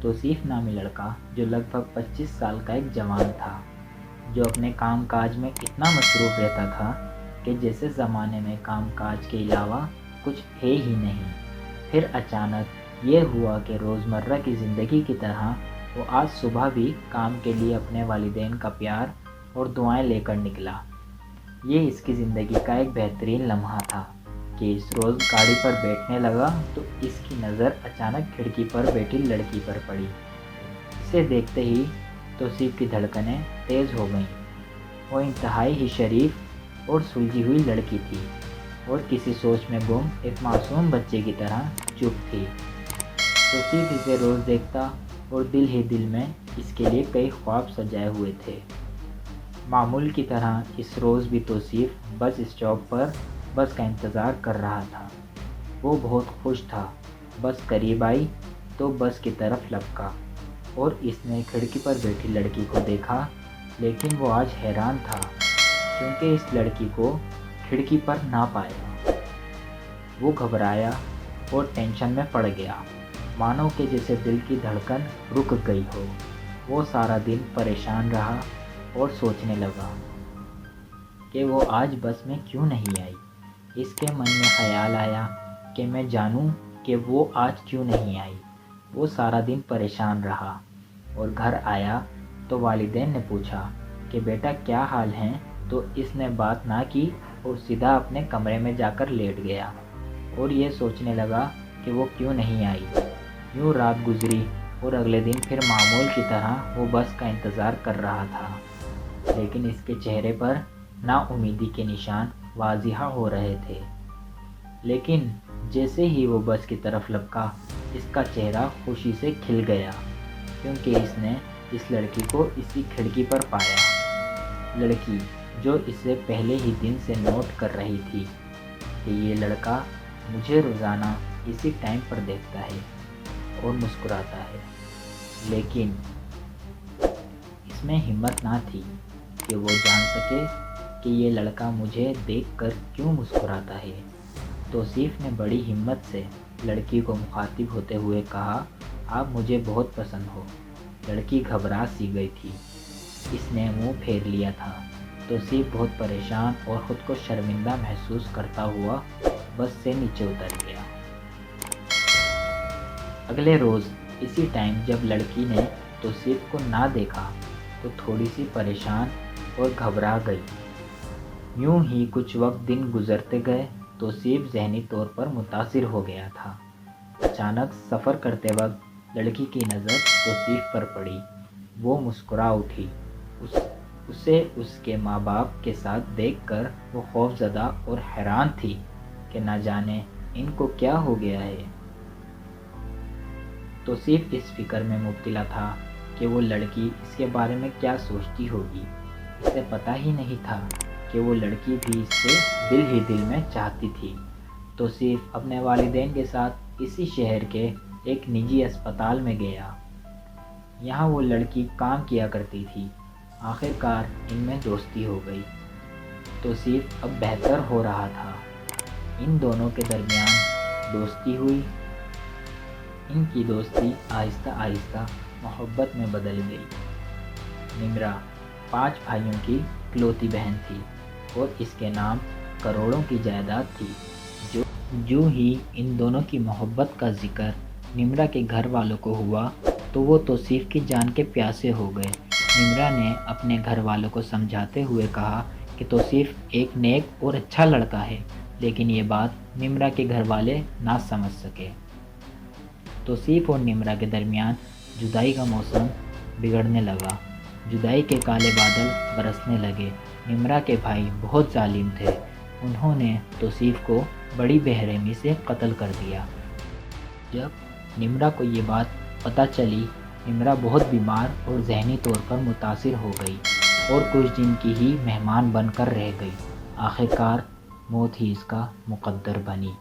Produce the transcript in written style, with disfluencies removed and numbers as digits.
توصیف نامی لڑکا جو لگ بھگ 25 سال کا ایک جوان تھا، جو اپنے کام کاج میں اتنا مصروف رہتا تھا کہ جیسے زمانے میں کام کاج کے علاوہ کچھ ہے ہی نہیں۔ پھر اچانک یہ ہوا کہ روزمرہ کی زندگی کی طرح وہ آج صبح بھی کام کے لیے اپنے والدین کا پیار اور دعائیں لے کر نکلا۔ یہ اس کی زندگی کا ایک بہترین لمحہ تھا کہ اس روز گاڑی پر بیٹھنے لگا تو اس کی نظر اچانک کھڑکی پر بیٹھی لڑکی پر پڑی۔ اسے دیکھتے ہی توصیف کی دھڑکنیں تیز ہو گئیں۔ وہ انتہائی ہی شریف اور سلجھی ہوئی لڑکی تھی اور کسی سوچ میں گم ایک معصوم بچے کی طرح چپ تھی۔ توصیف اسے روز دیکھتا اور دل ہی دل میں اس کے لیے کئی خواب سجائے ہوئے تھے۔ معمول کی طرح اس روز بھی توصیف بس اسٹاپ پر بس کا انتظار کر رہا تھا۔ وہ بہت خوش تھا۔ بس قریب آئی تو بس کی طرف لپکا اور اس نے کھڑکی پر بیٹھی لڑکی کو دیکھا، لیکن وہ آج حیران تھا کیونکہ اس لڑکی کو کھڑکی پر نہ پایا۔ وہ گھبرایا اور ٹینشن میں پڑ گیا، مانو کہ جیسے دل کی دھڑکن رک گئی ہو۔ وہ سارا دن پریشان رہا اور سوچنے لگا کہ وہ آج بس میں کیوں نہیں آئی۔ اس کے من میں خیال آیا کہ میں جانوں کہ وہ آج کیوں نہیں آئی۔ وہ سارا دن پریشان رہا اور گھر آیا تو والدین نے پوچھا کہ بیٹا کیا حال ہیں، تو اس نے بات نہ کی اور سیدھا اپنے کمرے میں جا کر لیٹ گیا اور یہ سوچنے لگا کہ وہ کیوں نہیں آئی۔ یوں رات گزری اور اگلے دن پھر معمول کی طرح وہ بس کا انتظار کر رہا تھا، لیکن اس کے چہرے پر نا امیدی کے نشان واضح ہو رہے تھے۔ لیکن جیسے ہی وہ بس کی طرف لپکا، اس کا چہرہ خوشی سے کھل گیا کیونکہ اس نے اس لڑکی کو اسی کھڑکی پر پایا۔ لڑکی جو اسے پہلے ہی دن سے نوٹ کر رہی تھی کہ یہ لڑکا مجھے روزانہ اسی ٹائم پر دیکھتا ہے اور مسکراتا ہے، لیکن اس میں ہمت نہ تھی کہ وہ جان سکے کہ یہ لڑکا مجھے دیکھ کر کیوں مسکراتا ہے۔ توصیف نے بڑی ہمت سے لڑکی کو مخاطب ہوتے ہوئے کہا، آپ مجھے بہت پسند ہو۔ لڑکی گھبرا سی گئی تھی، اس نے منہ پھیر لیا تھا۔ توصیف بہت پریشان اور خود کو شرمندہ محسوس کرتا ہوا بس سے نیچے اتر گیا۔ اگلے روز اسی ٹائم جب لڑکی نے توصیف کو نہ دیکھا تو تھوڑی سی پریشان اور گھبرا گئی۔ یوں ہی کچھ وقت دن گزرتے گئے۔ توصیف ذہنی طور پر متاثر ہو گیا تھا۔ اچانک سفر کرتے وقت لڑکی کی نظر توصیف پر پڑی۔ وہ مسکرا اٹھی۔ اسے اس کے ماں باپ کے ساتھ دیکھ کر وہ خوف زدہ اور حیران تھی کہ نہ جانے ان کو کیا ہو گیا ہے۔ توصیف اس فکر میں مبتلا تھا کہ وہ لڑکی اس کے بارے میں کیا سوچتی ہوگی۔ اسے پتہ ہی نہیں تھا کہ وہ لڑکی بھی اس سے دل ہی دل میں چاہتی تھی۔ توصیف اپنے والدین کے ساتھ اسی شہر کے ایک نجی اسپتال میں گیا۔ یہاں وہ لڑکی کام کیا کرتی تھی۔ آخر کار ان میں دوستی ہو گئی۔ توصیف اب بہتر ہو رہا تھا۔ ان دونوں کے درمیان دوستی ہوئی۔ ان کی دوستی آہستہ آہستہ محبت میں بدل گئی۔ نمرا 5 بھائیوں کی اکلوتی بہن تھی اور اس کے نام کروڑوں کی جائیداد تھی۔ جو ہی ان دونوں کی محبت کا ذکر نمرا کے گھر والوں کو ہوا تو وہ توصیف کی جان کے پیاسے ہو گئے۔ نمرا نے اپنے گھر والوں کو سمجھاتے ہوئے کہا کہ توصیف ایک نیک اور اچھا لڑکا ہے، لیکن یہ بات نمرا کے گھر والے نہ سمجھ سکے۔ توصیف اور نمرا کے درمیان جدائی کا موسم بگڑنے لگا۔ جدائی کے کالے بادل برسنے لگے۔ نمرا کے بھائی بہت ظالم تھے۔ انہوں نے توصیف کو بڑی بے رحمی سے قتل کر دیا۔ جب نمرا کو یہ بات پتہ چلی، نمرا بہت بیمار اور ذہنی طور پر متاثر ہو گئی اور کچھ دن کی ہی مہمان بن کر رہ گئی۔ آخر کار موت ہی اس کا مقدر بنی۔